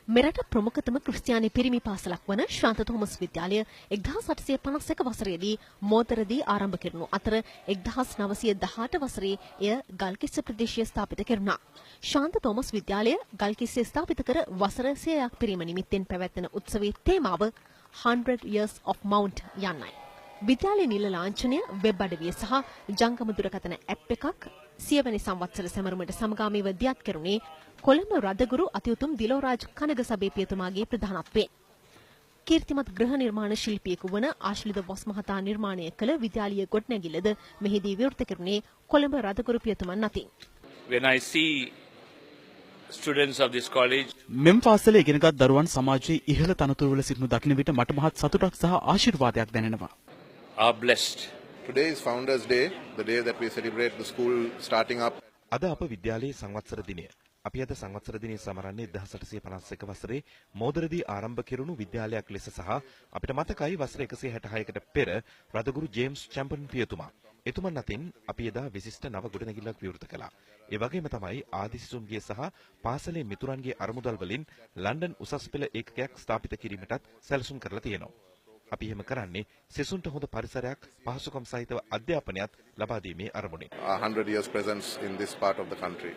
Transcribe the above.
මෙරට ප්‍රමුඛතම ක්‍රිස්තියානි පිරිමි පාසලක් වන ශාන්ත තෝමස් විද්‍යාලය 1851 වසරේදී මෝතරදී ආරම්භ කෙරුණු අතර 1918 වසරේ එය ගල්කිස්ස ප්‍රදේශයේ ස්ථාපිත කෙරුණා. ශාන්ත තෝමස් විද්‍යාලය ගල්කිස්සේ ස්ථාපිත කර වසර 100ක් පිරීම නිමිත්තෙන් පැවැත්වෙන උත්සවයේ තේමාව 100 Years of Mount යන්නයි. විද්‍යාලයේ නිල ලාංඡනය වෙබ් අඩවිය සහ ජංගම දුරකථන ඇප් එකක් 100 වෙනි සංවත්සර සැමරුමට සමගාමීව දියත් කෙරුණේ කොළඹ රදගුරු අතිඋතුම් දිලෝරාජ් කනගසබේ පියතුමාගේ ප්‍රධානත්වයෙන්. කීර්තිමත් ගෘහ නිර්මාණ ශිල්පියෙකු වන ආශ්ලිද වොස් මහතා නිර්මාණය කළ විද්‍යාලීය ගොඩනැගිල්ලද මෙහිදී විවෘත කෙරුණේ කොළඹ රදගුරු පියතුමන් අතින්. When I see students of this college මෙම් පාසලේ ඉගෙනගත් දරුවන් සමාජයේ ඉහළ තනතුරුවල සිටිනු දකින විට මට මහත් සතුටක් සහ ආශිර්වාදයක් දැනෙනවා. are blessed. Today is Founders Day, the day that we celebrate the school starting up. අද අප විද්‍යාලයේ සංවත්සර දිනය. අපි අද සංවත්සර දිනය සමරන්නේ 1851 වසරේ මෝදරදී ආරම්භ කෙරුණු විද්‍යාලයක් ලෙස සහ අපිට මතකයි වසර 166කට පෙර රදගුරු ජේම්ස් චැම්පන් පියතුමා. එතුමන් අතින් අපි එදා විශිෂ්ට නව ගොඩනැගිල්ලක් විවෘත කළා. ඒ වගේම තමයි ආදිසිසුන්ගේ සහ පාසලේ මිතුරන්ගේ අරමුදල් වලින් ලන්ඩන් උසස් පෙළ ඒකකයක් ස්ථාපිත කිරීමටත් සැලසුම් කරලා තියෙනවා. අපි එහෙම කරන්නේ සිසුන්ට හොඳ පරිසරයක් පහසුකම් සහිතව අධ්‍යාපනයත් ලබා දීමේ අරමුණින්. 100 years presence in this part of the country.